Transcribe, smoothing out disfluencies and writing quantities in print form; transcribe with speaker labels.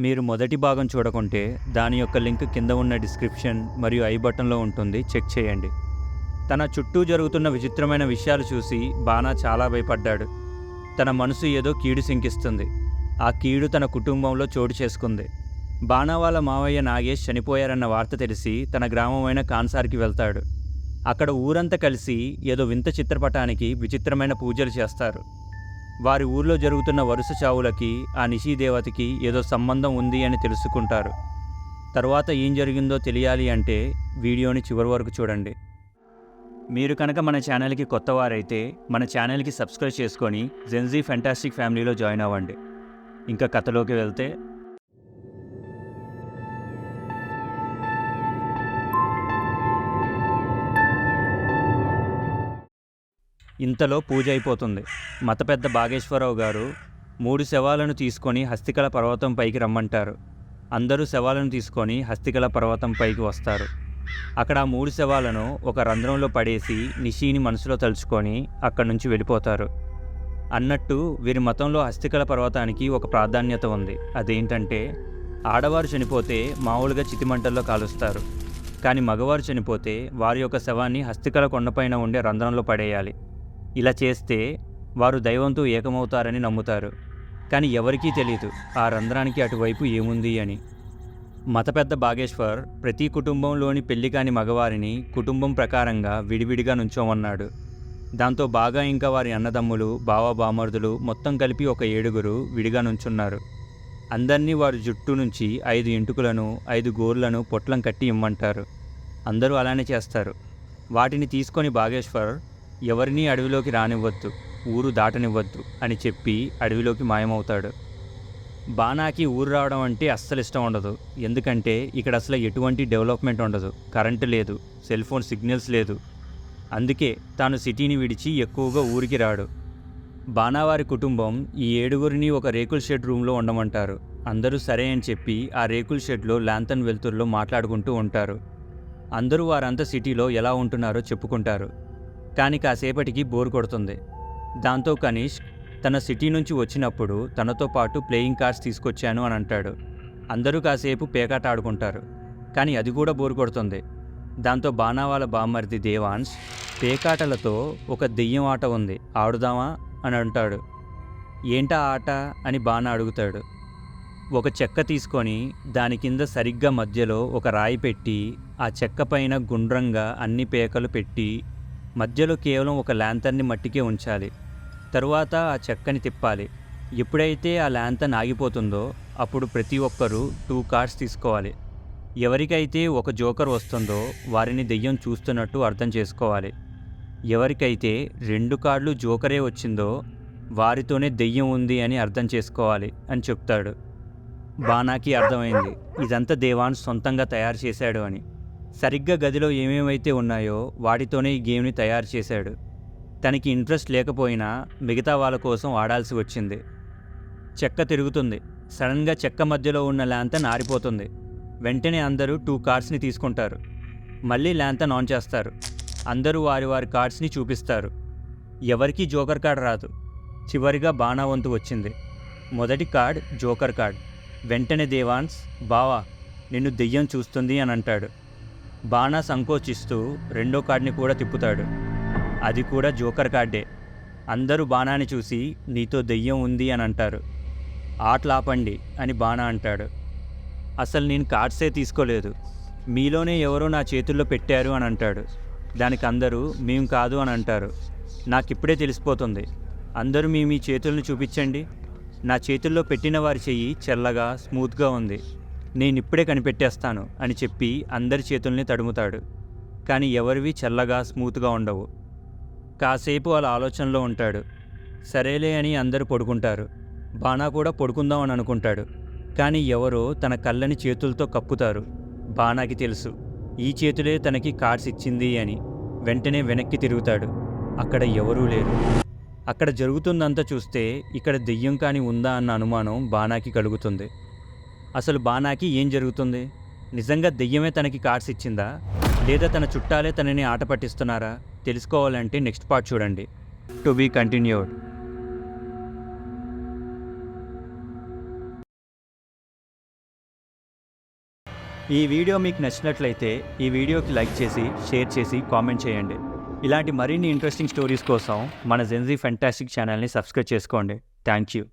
Speaker 1: మీరు మొదటి భాగం చూడకుంటే దాని యొక్క లింక్ కింద ఉన్న డిస్క్రిప్షన్ మరియు ఐ బటన్లో ఉంటుంది, చెక్ చేయండి. తన చుట్టూ జరుగుతున్న విచిత్రమైన విషయాలు చూసి బానా చాలా భయపడ్డాడు. తన మనసు ఏదో కీడు శంకిస్తుంది. ఆ కీడు తన కుటుంబంలో చోటు చేసుకుంది. బానా వాళ్ళ మావయ్య నాగేష్ చనిపోయారన్న వార్త తెలిసి తన గ్రామమైన కాన్సార్కి వెళ్తాడు. అక్కడ ఊరంతా కలిసి ఏదో వింత చిత్రపటానికి విచిత్రమైన పూజలు చేస్తారు. వారి ఊర్లో జరుగుతున్న వరుస చావులకి ఆ నిషీదేవతకి ఏదో సంబంధం ఉంది అని తెలుసుకుంటారు. తర్వాత ఏం జరిగిందో తెలియాలి అంటే వీడియోని చివరి వరకు చూడండి. మీరు కనుక మన ఛానల్కి కొత్తవారైతే మన ఛానల్కి సబ్స్క్రైబ్ చేసుకొని జెన్జీ ఫెంటాస్టిక్ ఫ్యామిలీలో జాయిన్ అవ్వండి. ఇంకా కథలోకి వెళ్తే, ఇంతలో పూజ అయిపోతుంది. మత పెద్ద బాగేశ్వరరావు గారు 3 శవాలను తీసుకొని హస్తికల పర్వతం పైకి రమ్మంటారు. అందరూ శవాలను తీసుకొని హస్తికల పర్వతం పైకి వస్తారు. అక్కడ ఆ 3 శవాలను ఒక రంధ్రంలో పడేసి నిషిని మనసులో తలుచుకొని అక్కడి నుంచి వెళ్ళిపోతారు. అన్నట్టు వీరి మతంలో హస్తికల పర్వతానికి ఒక ప్రాధాన్యత ఉంది. అదేంటంటే, ఆడవారు చనిపోతే మామూలుగా చితిమంటల్లో కాలుస్తారు. కానీ మగవారు చనిపోతే వారి యొక్క శవాన్ని హస్తికల కొండపైన ఉండే రంధ్రంలో పడేయాలి. ఇలా చేస్తే వారు దైవంతో ఏకమవుతారని నమ్ముతారు. కానీ ఎవరికీ తెలియదు ఆ రంధ్రానికి అటువైపు ఏముంది అని. మత పెద్ద బాగేశ్వర్ ప్రతి కుటుంబంలోని పెళ్లి కాని మగవారిని కుటుంబం ప్రకారంగా విడివిడిగా నుంచోమన్నాడు. దాంతో బాగా ఇంకా వారి అన్నదమ్ములు, బావ బామర్దులు మొత్తం కలిపి ఒక 7 విడిగా నుంచున్నారు. అందరినీ వారి జుట్టు నుంచి 5 ఎంటుకలను 5 గోర్లను పొట్లం కట్టి ఇమ్మంటారు. అందరూ అలానే చేస్తారు. వాటిని తీసుకొని బాగేశ్వర్ ఎవరినీ అడవిలోకి రానివ్వద్దు, ఊరు దాటనివ్వద్దు అని చెప్పి అడవిలోకి మాయమవుతాడు. బానాకి ఊరు రావడం అంటే అస్సలు ఇష్టం ఉండదు. ఎందుకంటే ఇక్కడ అసలు ఎటువంటి డెవలప్మెంట్ ఉండదు, కరెంటు లేదు, సెల్ ఫోన్ సిగ్నల్స్ లేదు. అందుకే తాను సిటీని విడిచి ఎక్కువగా ఊరికి రాడు. బానావారి కుటుంబం ఈ 7 ఒక రేకుల షెడ్ రూమ్లో ఉండమంటారు. అందరూ సరే అని చెప్పి ఆ రేకుల షెడ్లో ల్యాంతన్ వెలుతురులో మాట్లాడుకుంటూ ఉంటారు. అందరూ వారంతా సిటీలో ఎలా ఉంటున్నారో చెప్పుకుంటారు. కానీ కాసేపటికి బోర్ కొడుతుంది. దాంతో కనిష్క్ తన సిటీ నుంచి వచ్చినప్పుడు తనతో పాటు ప్లేయింగ్ కార్డ్స్ తీసుకొచ్చాను అని అంటాడు. అందరూ కాసేపు పేకాట ఆడుకుంటారు. కానీ అది కూడా బోర్ కొడుతుంది. దాంతో బానా వాళ్ళ బామ్మర్ది దేవాన్స్ పేకాటలతో ఒక దెయ్యం ఆట ఉంది, ఆడుదామా అని అంటాడు. ఏంటా ఆట అని బానా అడుగుతాడు. ఒక చెక్క తీసుకొని దాని కింద సరిగ్గా మధ్యలో ఒక రాయి పెట్టి ఆ చెక్క పైన గుండ్రంగా అన్ని పేకలు పెట్టి మధ్యలో కేవలం ఒక ల్యాంతర్ని మట్టికే ఉంచాలి. తరువాత ఆ చెక్కని తిప్పాలి. ఎప్పుడైతే ఆ ల్యాంతర్న్ ఆగిపోతుందో అప్పుడు ప్రతి ఒక్కరూ 2 కార్డ్స్ తీసుకోవాలి. ఎవరికైతే ఒక జోకర్ వస్తుందో వారిని దెయ్యం చూస్తున్నట్టు అర్థం చేసుకోవాలి. ఎవరికైతే 2 కార్డులు జోకరే వచ్చిందో వారితోనే దెయ్యం ఉంది అని అర్థం చేసుకోవాలి అని చెప్తాడు. బానాకి అర్థమైంది ఇదంతా దేవాన్స్ సొంతంగా తయారు చేశాడు అని. సరిగ్గా గదిలో ఏమేమైతే ఉన్నాయో వాటితోనే ఈ గేమ్ని తయారు చేశాడు. తనకి ఇంట్రెస్ట్ లేకపోయినా మిగతా వాళ్ళ కోసం ఆడాల్సి వచ్చింది. చెక్క తిరుగుతుంది. సడన్గా చెక్క మధ్యలో ఉన్న ల్యాంతర్న్ ఆరిపోతుంది. వెంటనే అందరూ 2 కార్డ్స్ని తీసుకుంటారు. మళ్ళీ ల్యాంతర్న్ ఆన్ చేస్తారు. అందరూ వారి వారి కార్డ్స్ని చూపిస్తారు. ఎవరికీ జోకర్ కార్డ్ రాదు. చివరిగా బానా వంతు వచ్చింది. మొదటి కార్డ్ జోకర్ కార్డ్. వెంటనే దేవాన్స్, బావా నిన్ను దెయ్యం చూస్తుంది అని అంటాడు. బానా సంకోచిస్తూ 2వ కార్డ్ని కూడా తిప్పుతాడు. అది కూడా జోకర్ కార్డే. అందరూ బానాని చూసి నీతో దెయ్యం ఉంది అని అంటారు. ఆటలాపండి అని బానా అంటాడు. అసలు నేను కార్డ్సే తీసుకోలేదు, మీలోనే ఎవరో నా చేతుల్లో పెట్టారు అని అంటాడు. దానికి అందరూ మేము కాదు అని అంటారు. నాకిప్పుడే తెలిసిపోతుంది, అందరూ మీ చేతులను చూపించండి. నా చేతుల్లో పెట్టిన వారి చెయ్యి చల్లగా స్మూత్గా ఉంది, నేనిప్పుడే కనిపెట్టేస్తాను అని చెప్పి అందరి చేతుల్ని తడుముతాడు. కానీ ఎవరివి చల్లగా స్మూత్గా ఉండవు. కాసేపు వాళ్ళ ఆలోచనలో ఉంటాడు. సరేలే అని అందరూ పడుకుంటారు. బానా కూడా పడుకుందాం అని అనుకుంటాడు. కానీ ఎవరో తన కళ్ళని చేతులతో కప్పుతారు. బానాకి తెలుసు ఈ చేతులే తనకి కార్డ్స్ ఇచ్చింది అని. వెంటనే వెనక్కి తిరుగుతాడు. అక్కడ ఎవరూ లేరు. అక్కడ జరుగుతుందంతా చూస్తే ఇక్కడ దెయ్యం కాని ఉందా అన్న అనుమానం బానాకి కలుగుతుంది. అసలు బానాకి ఏం జరుగుతుంది? నిజంగా దెయ్యమే తనకి కార్డ్స్ ఇచ్చిందా, లేదా తన చుట్టాలే తనని ఆట పట్టిస్తున్నారా? తెలుసుకోవాలంటే నెక్స్ట్ పార్ట్ చూడండి. To be continued. ఈ వీడియో మీకు నచ్చినట్లయితే ఈ వీడియోకి లైక్ చేసి షేర్ చేసి కామెంట్ చేయండి. ఇలాంటి మరిన్ని ఇంట్రెస్టింగ్ స్టోరీస్ కోసం మన జెన్జీ ఫెంటాస్టిక్ ఛానల్ని సబ్స్క్రైబ్ చేసుకోండి. Thank you.